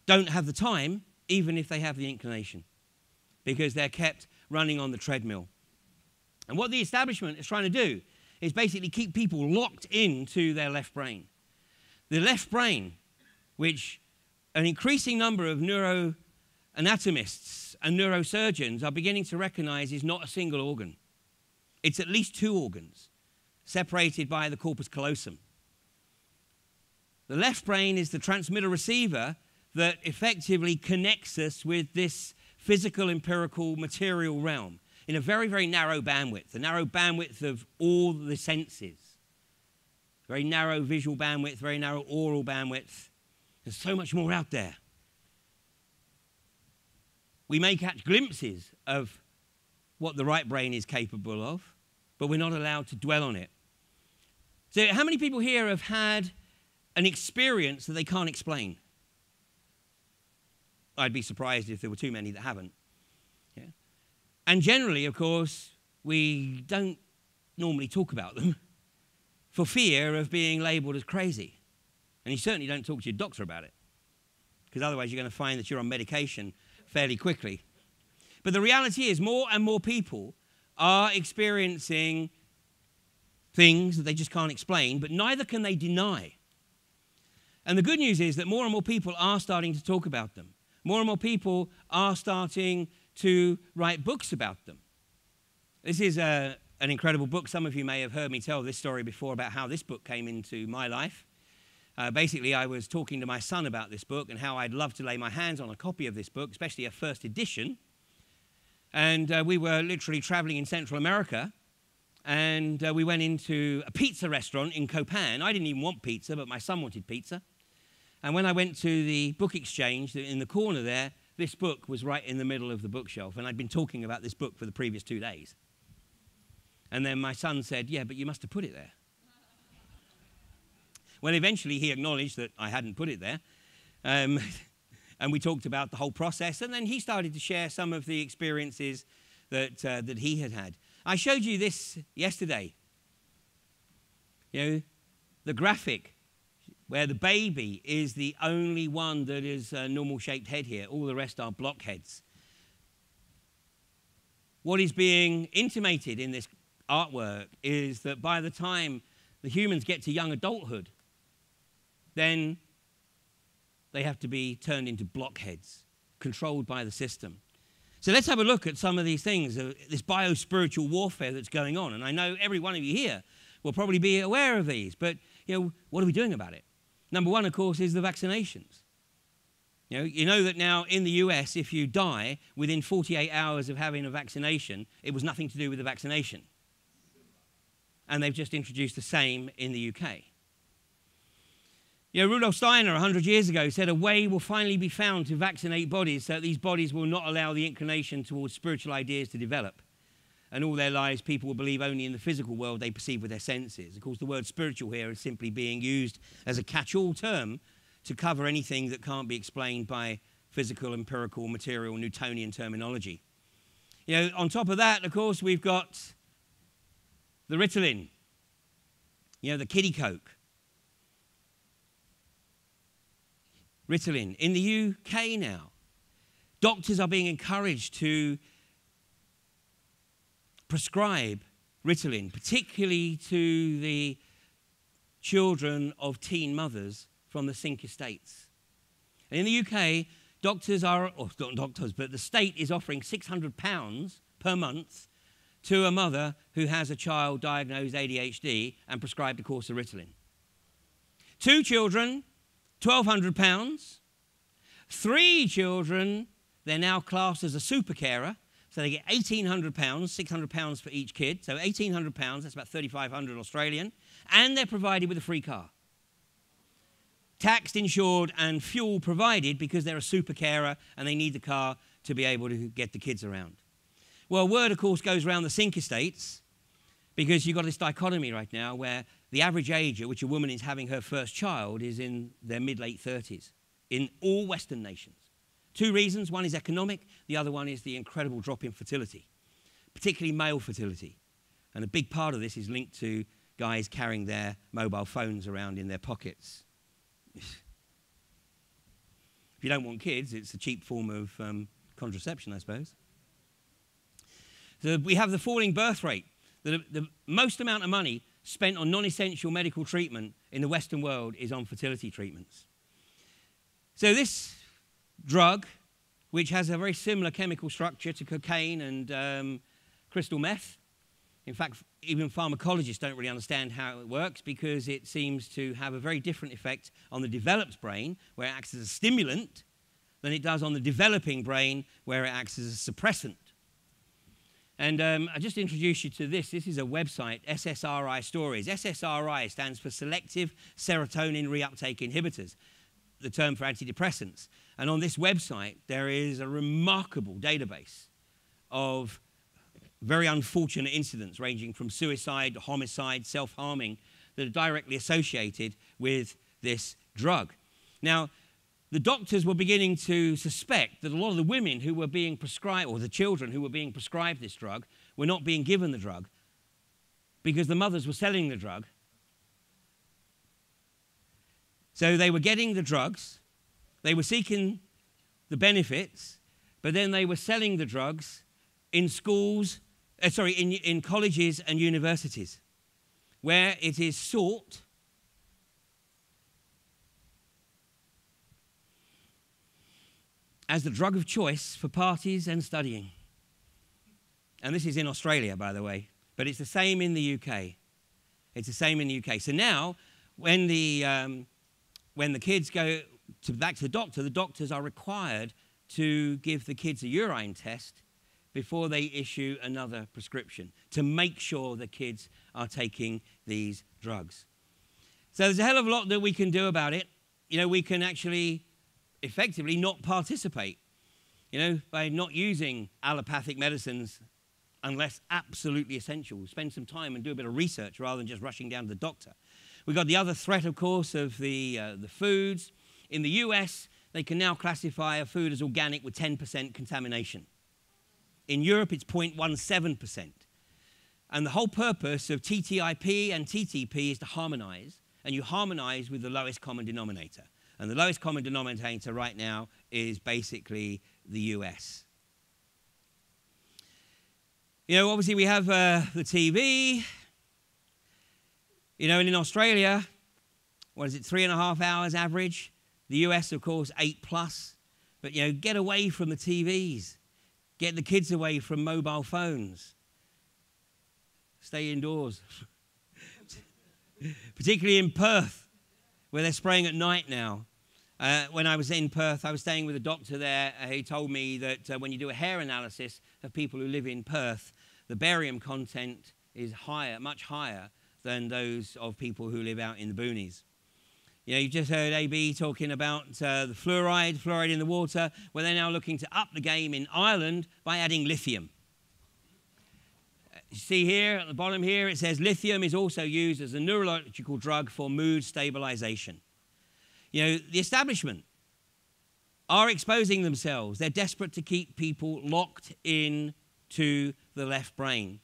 don't have the time, even if they have the inclination, because they're kept running on the treadmill. And what the establishment is trying to do is basically keep people locked into their left brain. The left brain, which an increasing number of neuroanatomists and neurosurgeons are beginning to recognize is not a single organ. It's at least two organs, separated by the corpus callosum. The left brain is the transmitter-receiver that effectively connects us with this physical, empirical, material realm in a very, very narrow bandwidth, the narrow bandwidth of all the senses. Very narrow visual bandwidth, very narrow oral bandwidth. There's so much more out there. We may catch glimpses of what the right brain is capable of, but we're not allowed to dwell on it. So how many people here have had an experience that they can't explain? I'd be surprised if there were too many that haven't. Yeah? And generally, of course, we don't normally talk about them for fear of being labelled as crazy. And you certainly don't talk to your doctor about it, because otherwise you're going to find that you're on medication fairly quickly. But the reality is more and more people are experiencing things that they just can't explain, but neither can they deny. And the good news is that more and more people are starting to talk about them. More and more people are starting to write books about them. This is an incredible book. Some of you may have heard me tell this story before about how this book came into my life. Basically, I was talking to my son about this book and how I'd love to lay my hands on a copy of this book, especially a first edition. And we were literally traveling in Central America, and we went into a pizza restaurant in Copan. I didn't even want pizza, but my son wanted pizza. And when I went to the book exchange in the corner there, this book was right in the middle of the bookshelf, and I'd been talking about this book for the previous 2 days. And then my son said, "Yeah, but you must have put it there." Well, eventually he acknowledged that I hadn't put it there, and we talked about the whole process, and then he started to share some of the experiences that he had had. I showed you this yesterday, the graphic where the baby is the only one that is a normal-shaped head here. All the rest are blockheads. What is being intimated in this artwork is that by the time the humans get to young adulthood, then they have to be turned into blockheads, controlled by the system. So let's have a look at some of these things, this bio-spiritual warfare that's going on. And I know every one of you here will probably be aware of these, but what are we doing about it? Number one, of course, is the vaccinations. You know that now in the US, if you die within 48 hours of having a vaccination, it was nothing to do with the vaccination. And they've just introduced the same in the UK. Rudolf Steiner 100 years ago said a way will finally be found to vaccinate bodies so that these bodies will not allow the inclination towards spiritual ideas to develop. And all their lives, people will believe only in the physical world they perceive with their senses. Of course, the word spiritual here is simply being used as a catch-all term to cover anything that can't be explained by physical, empirical, material, Newtonian terminology. On top of that, of course, we've got the Ritalin, the kiddie coke. Ritalin. In the UK now, doctors are being encouraged to prescribe Ritalin, particularly to the children of teen mothers from the Cinque Estates. And in the UK, doctors are, or not doctors, but the state is offering £600 per month to a mother who has a child diagnosed ADHD and prescribed a course of Ritalin. 2 children, £1,200. 3 children, they're now classed as a super carer, so they get £1,800, £600 for each kid, so £1,800, that's about 3,500 Australian, and they're provided with a free car. Taxed, insured, and fuel provided because they're a super carer and they need the car to be able to get the kids around. Well, word, of course, goes around the Cinque Estates because you've got this dichotomy right now where the average age at which a woman is having her first child is in their mid-late 30s in all Western nations. 2 reasons. One is economic. The other one is the incredible drop in fertility, particularly male fertility. And a big part of this is linked to guys carrying their mobile phones around in their pockets. If you don't want kids, it's a cheap form of contraception, I suppose. So we have the falling birth rate. The most amount of money spent on non-essential medical treatment in the Western world is on fertility treatments. So this drug, which has a very similar chemical structure to cocaine and crystal meth. In fact, even pharmacologists don't really understand how it works because it seems to have a very different effect on the developed brain, where it acts as a stimulant, than it does on the developing brain, where it acts as a suppressant. And I just introduce you to this. This is a website, SSRI Stories. SSRI stands for Selective Serotonin Reuptake Inhibitors, the term for antidepressants. And on this website, there is a remarkable database of very unfortunate incidents ranging from suicide, homicide, self-harming that are directly associated with this drug. Now, the doctors were beginning to suspect that a lot of the women who were being prescribed, or the children who were being prescribed this drug, were not being given the drug because the mothers were selling the drug. So they were getting the drugs, they were seeking the benefits, but then they were selling the drugs in schools, in colleges and universities, where it is sought as the drug of choice for parties and studying. And this is in Australia, by the way, but it's the same in the UK. It's the same in the UK. So now, when the kids go back to the doctors are required to give the kids a urine test before they issue another prescription to make sure the kids are taking these drugs. So there's a hell of a lot that we can do about it. You know, we can actually effectively not participate, you know, by not using allopathic medicines unless absolutely essential. Spend some time and do a bit of research rather than just rushing down to the doctor. We've got the other threat, of course, of the foods. In the US, they can now classify a food as organic with 10% contamination. In Europe, it's 0.17%. And the whole purpose of TTIP and TTP is to harmonize, and you harmonize with the lowest common denominator. And the lowest common denominator right now is basically the US. You know, obviously we have the TV. You know, and in Australia, what is it, 3.5 hours average? The US, of course, 8+. But, you know, get away from the TVs. Get the kids away from mobile phones. Stay indoors. Particularly in Perth, where they're spraying at night now. When I was in Perth, I was staying with a doctor there. He told me that when you do a hair analysis of people who live in Perth, the barium content is higher, much higher than those of people who live out in the boonies. You know, you've just heard AB talking about the fluoride in the water, where they're now looking to up the game in Ireland by adding lithium. You see here, at the bottom here, it says lithium is also used as a neurological drug for mood stabilization. You know, the establishment are exposing themselves. They're desperate to keep people locked in to the left brain.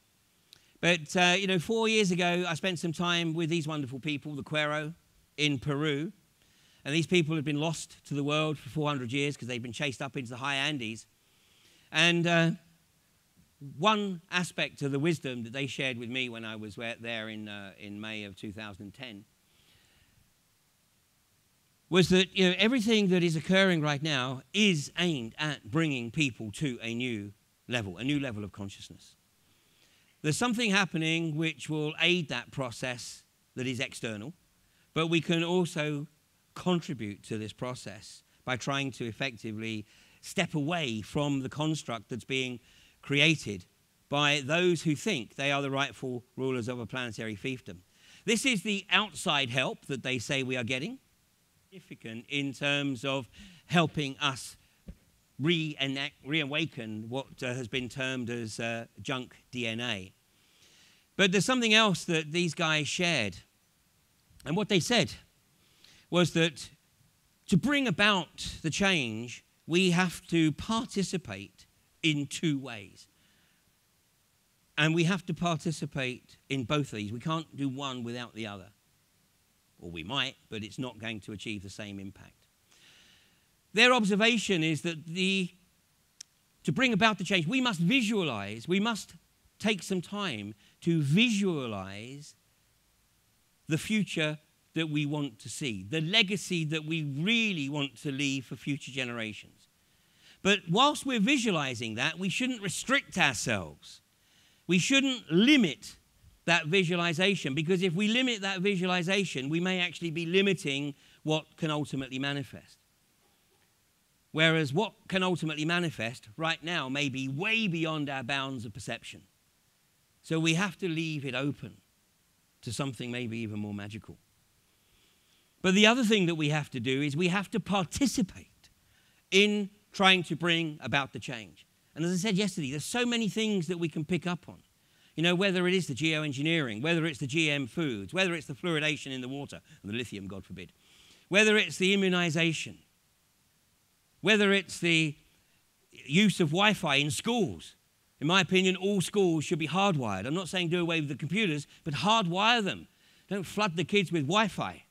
But, you know, 4 years ago, I spent some time with these wonderful people, the Cuero, in Peru. And these people had been lost to the world for 400 years because they'd been chased up into the high Andes. And one aspect of the wisdom that they shared with me when I was there in May of 2010 was that, you know, everything that is occurring right now is aimed at bringing people to a new level of consciousness. There's something happening which will aid that process that is external, but we can also contribute to this process by trying to effectively step away from the construct that's being created by those who think they are the rightful rulers of a planetary fiefdom. This is the outside help that they say we are getting, significant in terms of helping us reawaken what has been termed as junk DNA. But there's something else that these guys shared. And what they said was that to bring about the change, we have to participate in two ways. And we have to participate in both of these. We can't do one without the other. Or we might, but it's not going to achieve the same impact. Their observation is that to bring about the change, we must visualize, we must take some time to visualize the future that we want to see, the legacy that we really want to leave for future generations. But whilst we're visualizing that, we shouldn't restrict ourselves. We shouldn't limit that visualization, because if we limit that visualization, we may actually be limiting what can ultimately manifest. Whereas what can ultimately manifest right now may be way beyond our bounds of perception. So we have to leave it open to something maybe even more magical. But the other thing that we have to do is we have to participate in trying to bring about the change. And as I said yesterday, there's so many things that we can pick up on. You know, whether it is the geoengineering, whether it's the GM foods, whether it's the fluoridation in the water, and the lithium, God forbid, whether it's the immunization, whether it's the use of Wi-Fi in schools. In my opinion, all schools should be hardwired. I'm not saying do away with the computers, but hardwire them. Don't flood the kids with Wi-Fi.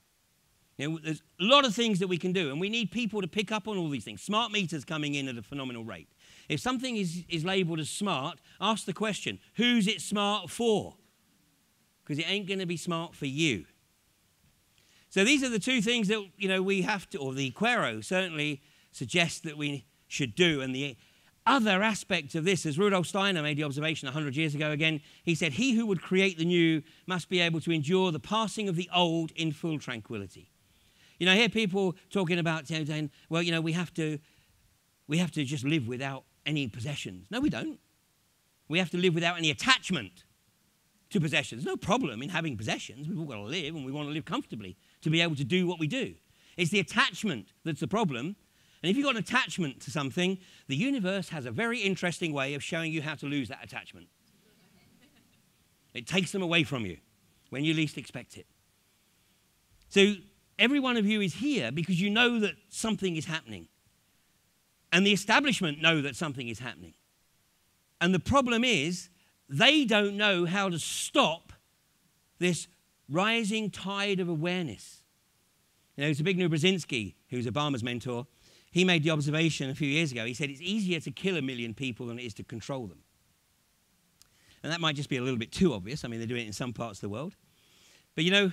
You know, there's a lot of things that we can do, and we need people to pick up on all these things. Smart meters coming in at a phenomenal rate. If something is labelled as smart, ask the question, who's it smart for? Because it ain't going to be smart for you. So these are the two things that, you know, we have to, or the Quero certainly suggests that we should do. And the other aspect of this, as Rudolf Steiner made the observation 100 years ago again, he said, he who would create the new must be able to endure the passing of the old in full tranquility. You know, I hear people talking about, you know, saying, well, you know, we have to just live without any possessions. No, we don't. We have to live without any attachment to possessions. There's no problem in having possessions. We've all got to live, and we want to live comfortably to be able to do what we do. It's the attachment that's the problem. And if you've got an attachment to something, the universe has a very interesting way of showing you how to lose that attachment. It takes them away from you when you least expect it. So every one of you is here because you know that something is happening. And the establishment know that something is happening. And the problem is, they don't know how to stop this rising tide of awareness. You know, Zbigniew Brzezinski, who's Obama's mentor, he made the observation a few years ago. He said it's easier to kill 1 million people than it is to control them. And that might just be a little bit too obvious. I mean, they're doing it in some parts of the world. But, you know,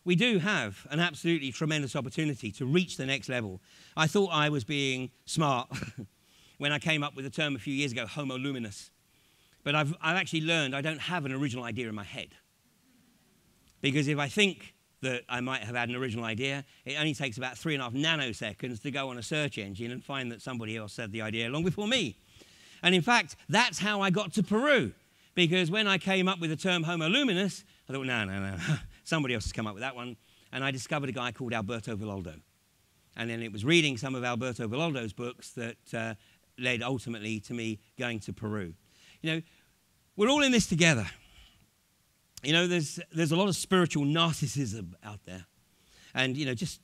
we do have an absolutely tremendous opportunity to reach the next level. I thought I was being smart when I came up with the term a few years ago, homo luminous. But I've actually learned I don't have an original idea in my head. Because if I think that I might have had an original idea, it only takes about 3.5 nanoseconds to go on a search engine and find that somebody else said the idea long before me. And in fact, that's how I got to Peru. Because when I came up with the term homo luminous, I thought, no. Somebody else has come up with that one. And I discovered a guy called Alberto Villoldo. And then it was reading some of Alberto Villoldo's books that led ultimately to me going to Peru. You know, we're all in this together. You know, there's a lot of spiritual narcissism out there. And, you know, just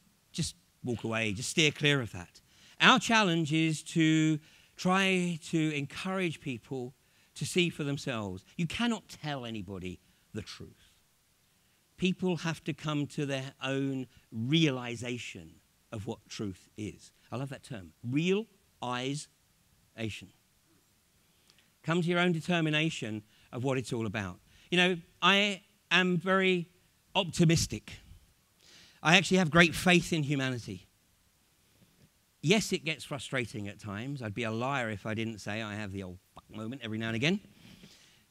walk away, just steer clear of that. Our challenge is to try to encourage people to see for themselves. You cannot tell anybody the truth. People have to come to their own realization of what truth is. I love that term, realization. Come to your own determination of what it's all about. You know, I am very optimistic. I actually have great faith in humanity. Yes, it gets frustrating at times. I'd be a liar if I didn't say I have the old fuck moment every now and again.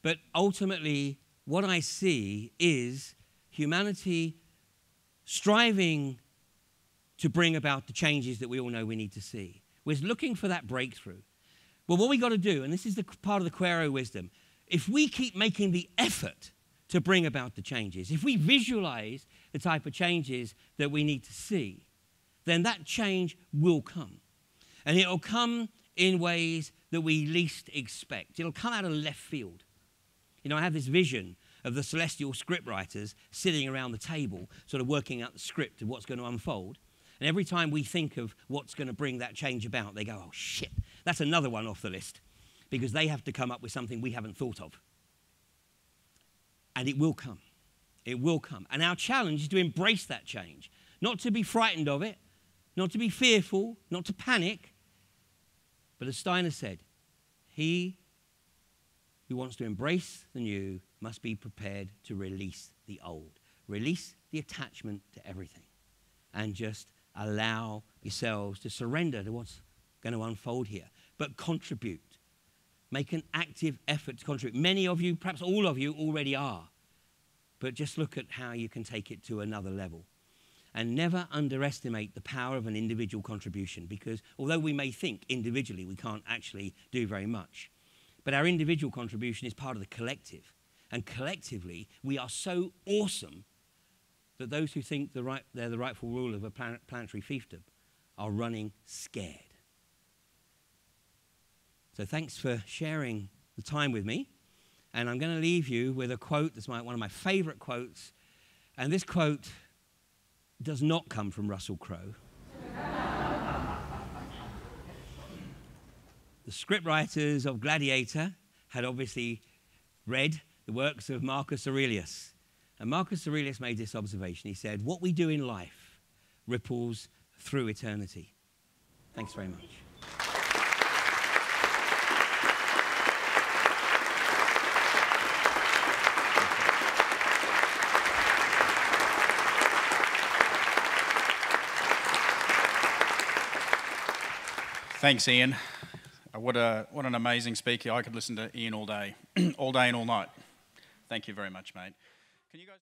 But ultimately, what I see is humanity striving to bring about the changes that we all know we need to see. We're looking for that breakthrough. Well, what we got to do, and this is the part of the Quero wisdom, if we keep making the effort to bring about the changes, if we visualize the type of changes that we need to see, then that change will come. And it'll come in ways that we least expect. It'll come out of left field. You know, I have this vision of the celestial scriptwriters sitting around the table, sort of working out the script of what's going to unfold. And every time we think of what's going to bring that change about, they go, oh, shit, that's another one off the list. Because they have to come up with something we haven't thought of. And it will come. It will come. And our challenge is to embrace that change. Not to be frightened of it, not to be fearful, not to panic. But as Steiner said, he who wants to embrace the new must be prepared to release the old. Release the attachment to everything and just allow yourselves to surrender to what's going to unfold here. But contribute. Make an active effort to contribute. Many of you, perhaps all of you, already are. But just look at how you can take it to another level. And never underestimate the power of an individual contribution, because although we may think individually we can't actually do very much, but our individual contribution is part of the collective. And collectively, we are so awesome that those who think they're the rightful ruler of a planetary fiefdom are running scared. So thanks for sharing the time with me. And I'm going to leave you with a quote that's one of my favorite quotes. And this quote does not come from Russell Crowe. The scriptwriters of Gladiator had obviously read the works of Marcus Aurelius. And Marcus Aurelius made this observation. He said, what we do in life ripples through eternity. Thanks very much.
Thanks, Ian. What an amazing speaker. I could listen to Ian all day, all day and all night. Thank you very much, mate. Can you guys